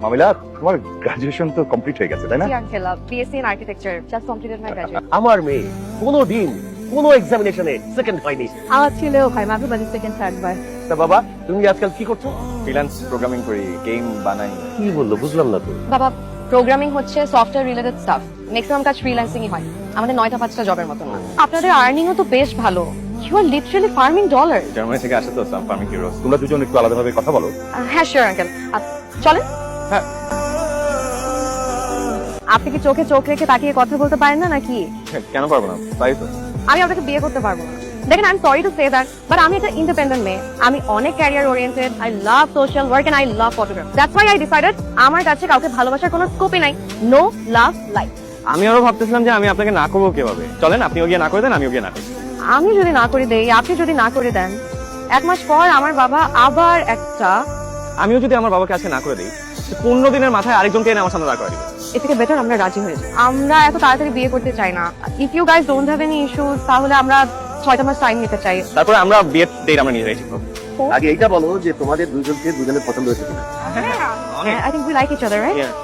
মামিলা, তোমার গ্রাজুয়েশন তো কমপ্লিট হয়ে গেছে তাই না? জি uncle, BSc in architecture just completed my graduation. আমার মেয়ে কোনোদিন কোনো এক্সামিনেশনে সেকেন্ড হয়নি। আমার ছেলেও হয় মাঝে মাঝে সেকেন্ড থার্ড বার। তা বাবা, তুমি আজকাল কি করছো? ফ্রিল্যান্স প্রোগ্রামিং করি, গেম বানাই। কি বললো বুঝলাম না তো। বাবা, প্রোগ্রামিং হচ্ছে সফটওয়্যার রিলেটেড স্টাফ। ম্যাক্সিমাম কাজ ফ্রিল্যান্সিংই হয়, আমাদের 9টা 5টা জবের মতো না। আপনাদের আর্নিংও তো বেশ ভালো। You are literally farming dollar. Germany থেকে আসে তো সাম ফার্মিং হিরোজ। তোমরা দুজন একটু আলাদাভাবে কথা বলো। হ্যাঁ শিওর আঙ্কেল, চলেন। হ্যাঁ। আপনি কি চোখে চোখ রেখে তাকিয়ে কথা বলতে পারেন না নাকি? কেন পারবো না? তাই তো। আমি আপনাকে বিয়ে করতে পারবো না। দেখেন, I am sorry to say that, but আমি একটা ইন্ডিপেন্ডেন্ট মেয়ে। আমি অনেক career oriented. I love social work and I love photography. That's why I decided আমার কাছে কাউকে ভালোবাসার কোনো স্কোপই নাই। No love life. আমি আরো ভাবতেছিলাম যে আমি আপনাকে না করবো কিভাবে। চলেন, আপনিও গিয়ে না করে দেন, আমিও গিয়ে না করি। আমি যদি না করে দেই, আপনি যদি না করে দেন, 1 মাস পর আমার বাবা আবার একটা, আমিও যদি আমার বাবাকে আজকে না করে দিই, 15 দিনের মাথায় আরেকজনকে এনে আমার সামনে দাঁড় করে দিবে। এর থেকে বেটার আমরা রাজি হয়ে যাই। আমরা এত তাড়াতাড়ি বিয়ে করতে চাই না। If you guys don't have any issues, তাহলে আমরা 6টা মাস টাইম নিতে চাই। তারপরে আমরা বিয়ের ডেট আমরা নিজেরাই ঠিক করবো। আগে এইটা বলো যে তোমাদের দুজনকে দুজনের পছন্দ হয়েছে কিনা। I think we like each other, right? Yeah.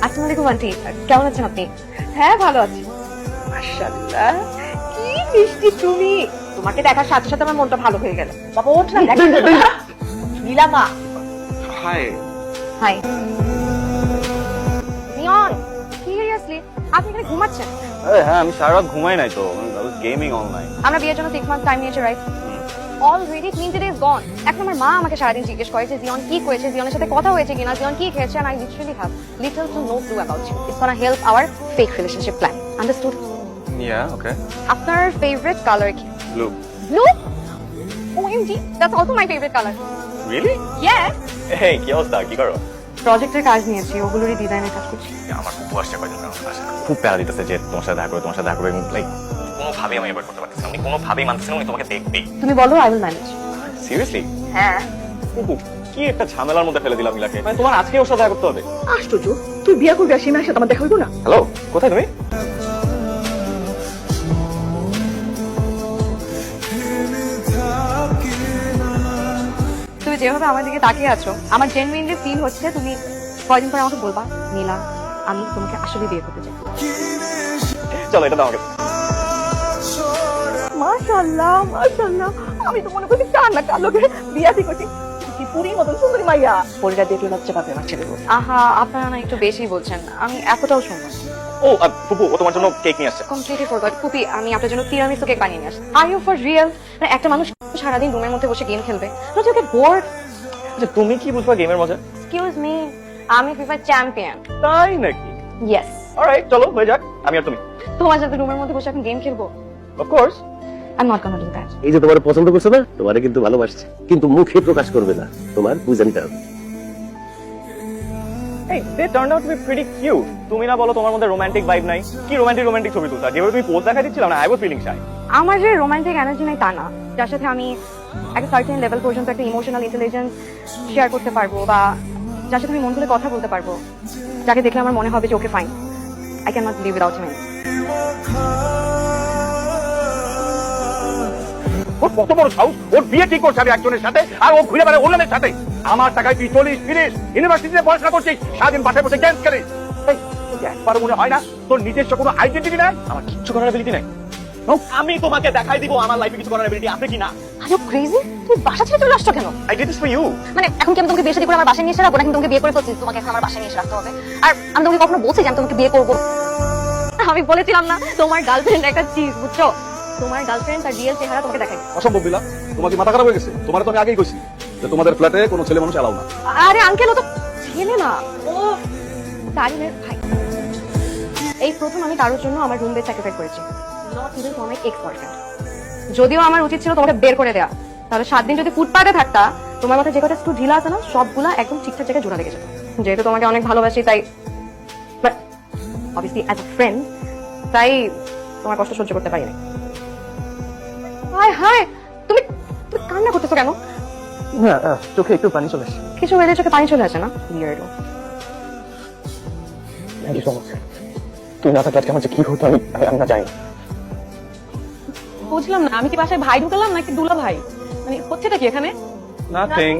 আসসালামু আলাইকুম আন্টি, কেমন আছেন আপনি? হ্যাঁ ভালো আছি। মাশাআল্লাহ, কি মিষ্টি তুমি। তোমাকে দেখার সাথে সাথে আমার মনটা ভালো হয়ে গেল। বাবা ওঠ না, দেখ নীলামা। হাই। হাই নিয়ন, সিরিয়াসলি আপনি এখানে ঘুমাচ্ছেন? হ্যাঁ, আমি সারা রাত ঘুমাই নাই তো, গেমিং অনলাইন। আমরা বিয়ের জন্য 6 মাস টাইম নিয়েছি, রাইট? অলরেডি 3 days গন। এখন আমার মা আমাকে সারাদিন জিজ্ঞেস করে যে জিয়ন কি করেছে, জিয়নের সাথে কথা হয়েছে কিনা, জিয়ন কি খেয়েছে, and I literally have little to no clue about you. It's gonna help our fake relationship plan. Understood? Yeah, okay. আপনার favorite color কি? Blue. Blue? OMG, that's also my favorite color. Really? Yes. Hey, কি অবস্থা? কি করো? প্রজেক্টের কাজ নিয়েছি, ওগুলোরই ডিজাইনের কাজ করছি। আমার খুব আসছে কয়দিন কারণ খুব প্যারা দিতেছে যে তোমার সাথে দেখা করবে, তোমার সাথে দেখা করবে, লাইক কোনোভাবেই আমি এবার করতে পারতেছি না। উনি কোনোভাবেই মানতেছেন উনি তোমাকে দেখবেই। তুমি বলো, I will manage. সিরিয়াসলি? হ্যাঁ। কি একটা ঝামেলার মধ্যে ফেলে দিলাম মিলাকে। মানে তোমার আজকে ওর সাথে দেখা করতে হবে? আশ্চর্য, তুই বিয়ে করবি আর সীমার সাথে আমার দেখা হইব না? হ্যালো, কোথায় তুমি? তুমি যেভাবে আমার দিকে তাকিয়ে আছো, আমার জেনুইনলি ফিল হচ্ছে তুমি কয়দিন পরে আমাকে বলবা, নীলা আমি তোমাকে আসলে বিয়ে করতে চাই। চলো এটা দাও আমাকে। মাশাআল্লাহ মাশাআল্লাহ, আমি তো মনে করছি চার না কার লোকে বিয়া ঠিক করছি। কি পুরীর মতন সুন্দরী মাইয়া, পরিটা দেখলে লজ্জা পাবে আমার ছেলে। আহা, আপনারা না একটু বেশি বলছেন, আমি এতটাও শুনবো। ও ফুপু, ও তোমার জন্য কেক নিয়ে আসছে। Completely forgot. কুপি, আমি আপনার জন্য তিরামিসু কেক বানিয়ে নিয়ে আসছি। Are you for real? মানে একটা মানুষ সারাদিন রুমের মধ্যে বসে গেম খেলবে, নয়তো ওকে বোর্ড। আচ্ছা, তুমি কি বুঝবা গেমের মজা? এক্সকিউজ মি, আমি ফিফা চ্যাম্পিয়ন। তাই নাকি? ইয়েস। অলরাইট, চলো হয়ে যাক, আমি আর তুমি। তোমার সাথে রুমের মধ্যে বসে এখন গেম খেলবো? Of course. I'm not gonna do that. এই যে তোমার পছন্দ করছো না, তোমারে কিন্তু ভালোবাসছে, কিন্তু মুখে প্রকাশ করবে না, তোমার বুঝে নিতে হবে। Hey, they turned out to be pretty cute. তুমি না বলো তোমার মধ্যে রোমান্টিক ভাইব নাই? কি রোমান্টিক ছবি তুলতা? যেভাবে তুমি পোজ দেখা দিচ্ছিলা না, I was feeling shy. আমার যে রোমান্টিক এনার্জি নাই তা না, যার সাথে আমি একটা সার্টেন লেভেল পর্যন্ত একটা ইমোশনাল ইন্টেলিজেন্স শেয়ার করতে পারবো, বা যার সাথে আমি মন খুলে কথা বলতে পারবো, যাকে দেখলে আমার মনে হবে যে okay fine, I can not live without him. ওর কত বড় সাহস, ওর বিয়ে ঠিক করছে আমি একজনের সাথে, আর ও ঘুরে বেড়ায় অন্যদের সাথে। আমার টাকায় তুই 40-30 ইউনিভার্সিটিতে পড়াশোনা করছিস, সারাদিন বাসায় বসে গেমস খেলিস। একবারও মনে হয় না তোর নিজস্ব কোনো আইডেন্টিটি নাই? আমার কিচ্ছু করার এবিলিটি নাই। আমি তোমাকে দেখাই দিব আমার লাইফে কিছু করার এবিলিটি আছে কিনা। Are you crazy? তুমি বাসা ছেড়ে চলে আসছো কেন? I did this for you. মানে এখন কি আমি তোমাকে বিয়ে শাদী করে আমার বাসায় নিয়ে এসে রাখবো, নাকি তোমাকে বিয়ে করে ফেলছি তোমাকে এখন আমার বাসায় নিয়ে এসে রাখতে হবে? আর আমি তোমাকে কখনো বলছি যে আমি তোমাকে বিয়ে করবো? আমি বলেছিলাম না তোমার গার্লফ্রেন্ড একটা চিজ, বুঝছো? তোমার গার্লফ্রেন্ড তার রিয়েল চেহারা তোমাকে দেখাই। অসম্ভব বিলা, তোমার কি মাথা খারাপ হয়ে গেছে? তোমার তো আমি আগেই কইছি যে তোমাদের ফ্ল্যাটে কোনো ছেলে মানুষ এলাও না। আরে আঙ্কেল, ও তো ছেলে না, ও তারিনের ভাই। এই প্রথম আমি কারোর জন্য আমার রুম বেড স্যাক্রিফাইস করেছি, not even for my ex boyfriend. যদিও আমার উচিত ছিল তোমাকে বের করে দেয়া, তাহলে 7 দিন যদি ফুটপাতে থাকতা, তোমার মাথায় যে কটা একটু ঢিলা আছে না, সবগুলা একদম ঠিকঠাক জায়গায় জোড়া লেগে যেত। যেহেতু তোমাকে অনেক ভালোবাসি তাই, but obviously as a friend, তাই তোমার কষ্ট সহ্য করতে পারি না। হায় হায়, তুমি তুমি কান্না করতেছো কেন? না, চোখে একটু পানি চলে আসে। কিছু এলে চোখে পানি চলে আসে না? Beardo. Thank you so much. তুমি না থাকলে আজকে আমার যে কি হতো আমি না জানি। বুঝলাম না, আমি কি বাসায় ভাই ঢুকালাম নাকি দুলা ভাই? মানে হচ্ছেটা কি এখানে? নাথিং।